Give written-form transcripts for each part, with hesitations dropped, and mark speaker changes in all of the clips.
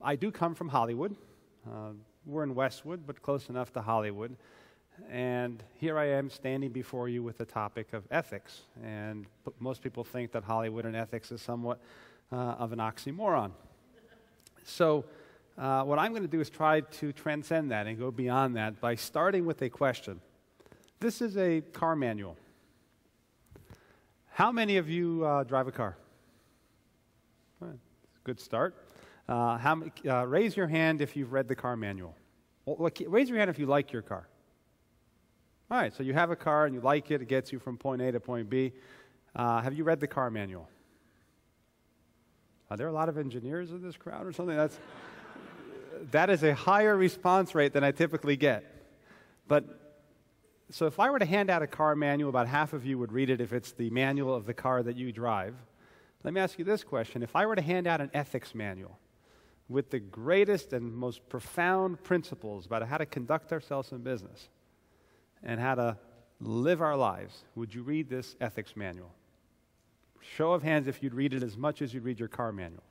Speaker 1: I do come from Hollywood. We're in Westwood, but close enough to Hollywood. And here I am standing before you with the topic of ethics. And most people think that Hollywood and ethics is somewhat of an oxymoron. So what I'm going to do is try to transcend that and go beyond that by starting with a question. This is a car manual. How many of you drive a car? Good start. Raise your hand if you've read the car manual. Well, raise your hand if you like your car. All right, so you have a car and you like it. It gets you from point A to point B. Have you read the car manual? Are there a lot of engineers in this crowd or something? That is a higher response rate than I typically get. So if I were to hand out a car manual, about half of you would read it if it's the manual of the car that you drive. Let me ask you this question. If I were to hand out an ethics manual with the greatest and most profound principles about how to conduct ourselves in business and how to live our lives, would you read this ethics manual? Show of hands if you'd read it as much as you'd read your car manual.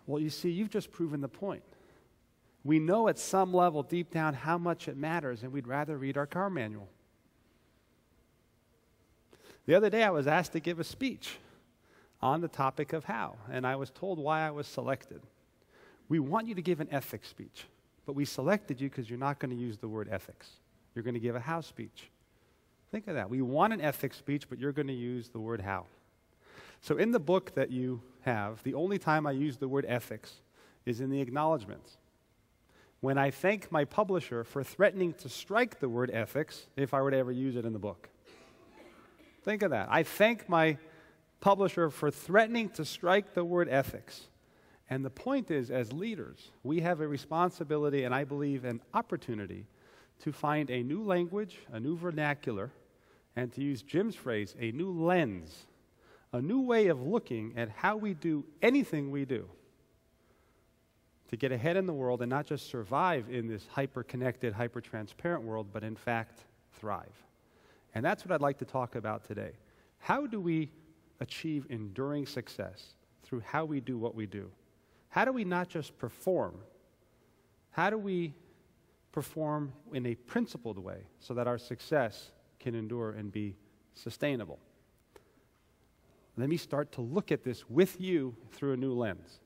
Speaker 1: Well, you see, you've just proven the point. We know at some level deep down how much it matters, and we'd rather read our car manual. The other day I was asked to give a speech on the topic of how, and I was told why I was selected. We want you to give an ethics speech, but we selected you because you're not going to use the word ethics. You're going to give a how speech. Think of that. We want an ethics speech, but you're going to use the word how. So in the book that you have, the only time I use the word ethics is in the acknowledgments. When I thank my publisher for threatening to strike the word ethics if I were to ever use it in the book. Think of that. I thank my publisher for threatening to strike the word ethics. And the point is, as leaders, we have a responsibility and I believe an opportunity to find a new language, a new vernacular, and to use Jim's phrase, a new lens, a new way of looking at how we do anything we do to get ahead in the world and not just survive in this hyper-connected, hyper-transparent world, but in fact thrive. And that's what I'd like to talk about today. How do we achieve enduring success through how we do what we do? How do we not just perform? How do we perform in a principled way so that our success can endure and be sustainable? Let me start to look at this with you through a new lens.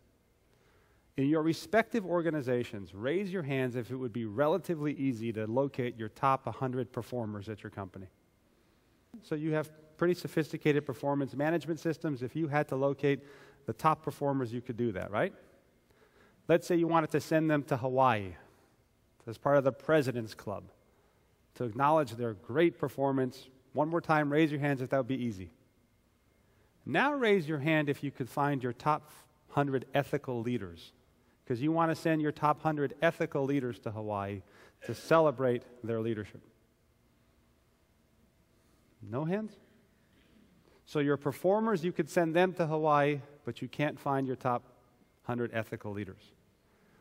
Speaker 1: In your respective organizations, raise your hands if it would be relatively easy to locate your top 100 performers at your company. So you have pretty sophisticated performance management systems. If you had to locate the top performers, you could do that, right? Let's say you wanted to send them to Hawaii as part of the President's Club to acknowledge their great performance. One more time, raise your hands if that would be easy. Now raise your hand if you could find your top 100 ethical leaders, because you want to send your top 100 ethical leaders to Hawaii to celebrate their leadership. No hands? So your performers, you could send them to Hawaii, but you can't find your top 100 ethical leaders.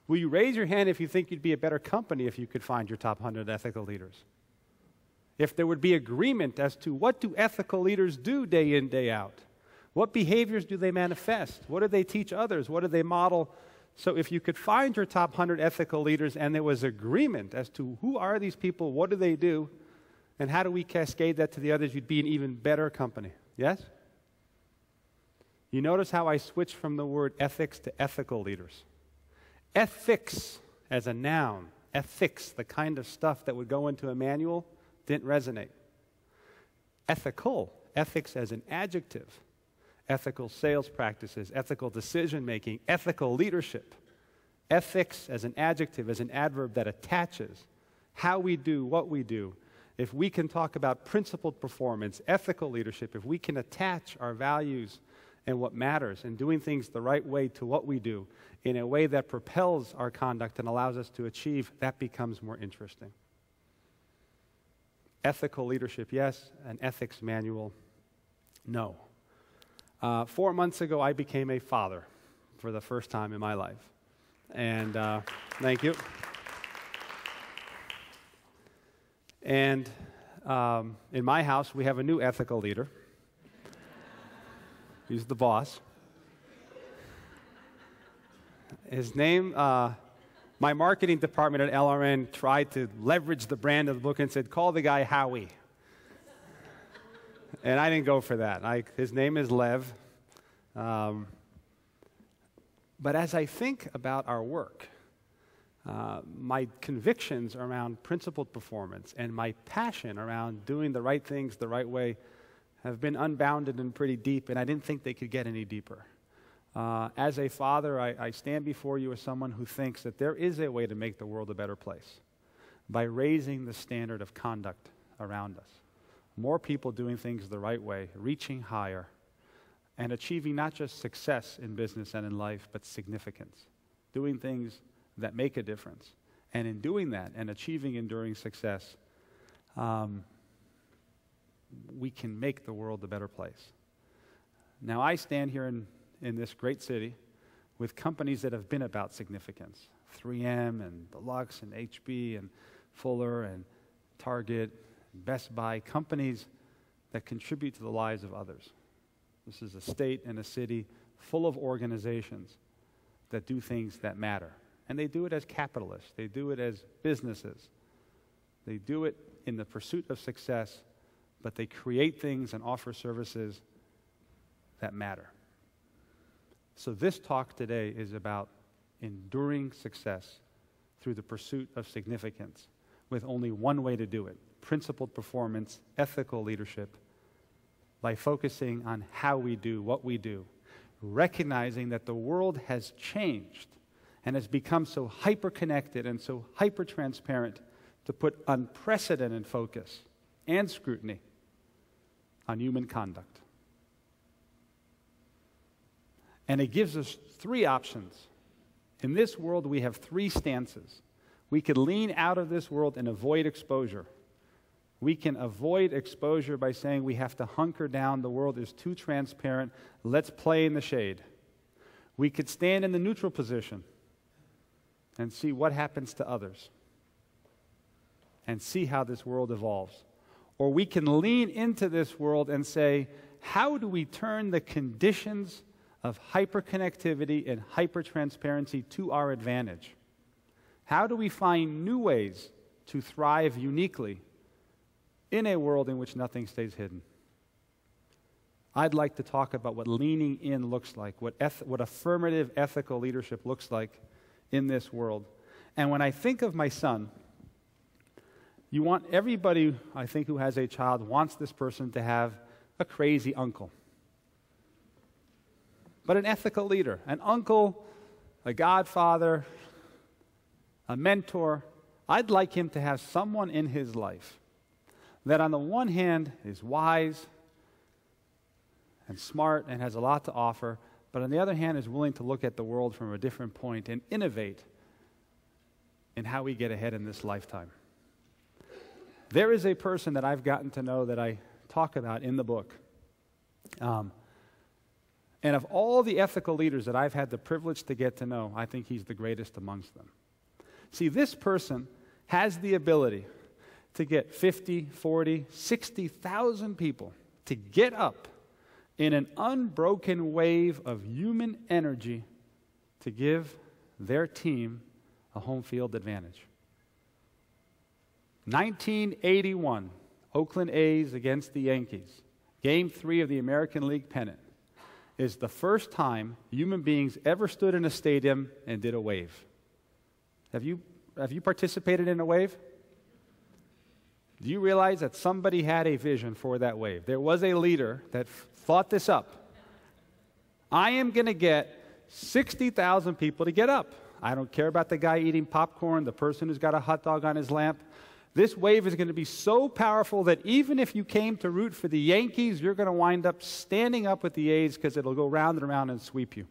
Speaker 1: Will you raise your hand if you think you'd be a better company if you could find your top 100 ethical leaders? If there would be agreement as to what do ethical leaders do day in, day out? What behaviors do they manifest? What do they teach others? What do they model? So if you could find your top 100 ethical leaders and there was agreement as to who are these people, what do they do, and how do we cascade that to the others, you'd be an even better company. Yes? You notice how I switched from the word ethics to ethical leaders. Ethics as a noun, ethics, the kind of stuff that would go into a manual, didn't resonate. Ethical, ethics as an adjective, ethical sales practices, ethical decision-making, ethical leadership. Ethics as an adjective, as an adverb that attaches how we do what we do. If we can talk about principled performance, ethical leadership, if we can attach our values and what matters and doing things the right way to what we do in a way that propels our conduct and allows us to achieve, that becomes more interesting. Ethical leadership, yes. An ethics manual, no. 4 months ago, I became a father for the first time in my life. And thank you. And in my house, we have a new ethical leader. He's the boss. His name, my marketing department at LRN tried to leverage the brand of the book and said, call the guy Howie. And I didn't go for that. His name is Lev. But as I think about our work, my convictions around principled performance and my passion around doing the right things the right way have been unbounded and pretty deep, and I didn't think they could get any deeper. As a father, I stand before you as someone who thinks that there is a way to make the world a better place by raising the standard of conduct around us. More people doing things the right way, reaching higher, and achieving not just success in business and in life, but significance. Doing things that make a difference. And in doing that and achieving enduring success, we can make the world a better place. Now, I stand here in this great city with companies that have been about significance. 3M and Deluxe and HB and Fuller and Target, and Best Buy, companies that contribute to the lives of others. This is a state and a city full of organizations that do things that matter. And they do it as capitalists. They do it as businesses. They do it in the pursuit of success, but they create things and offer services that matter. So this talk today is about enduring success through the pursuit of significance with only one way to do it: principled performance, ethical leadership, by focusing on how we do what we do, recognizing that the world has changed and has become so hyperconnected and so hypertransparent to put unprecedented focus and scrutiny on human conduct. And it gives us three options. In this world, we have three stances. We could lean out of this world and avoid exposure. We can avoid exposure by saying we have to hunker down, the world is too transparent, let's play in the shade. We could stand in the neutral position and see what happens to others and see how this world evolves. Or we can lean into this world and say, how do we turn the conditions of hyperconnectivity and hypertransparency to our advantage? How do we find new ways to thrive uniquely in a world in which nothing stays hidden? I'd like to talk about what leaning in looks like, what affirmative ethical leadership looks like in this world. And when I think of my son, you want everybody, I think, who has a child wants this person to have a crazy uncle. But an ethical leader, an uncle, a godfather, a mentor. I'd like him to have someone in his life that on the one hand is wise and smart and has a lot to offer, but on the other hand is willing to look at the world from a different point and innovate in how we get ahead in this lifetime. There is a person that I've gotten to know that I talk about in the book. And of all the ethical leaders that I've had the privilege to get to know, I think he's the greatest amongst them. See, this person has the ability to get 50, 40, 60,000 people to get up in an unbroken wave of human energy to give their team a home field advantage. 1981, Oakland A's against the Yankees, Game 3 of the American League pennant, is the first time human beings ever stood in a stadium and did a wave. Have you participated in a wave? Do you realize that somebody had a vision for that wave? There was a leader that thought this up. I am going to get 60,000 people to get up. I don't care about the guy eating popcorn, the person who's got a hot dog on his lamp. This wave is going to be so powerful that even if you came to root for the Yankees, you're going to wind up standing up with the A's because it'll go round and around and sweep you.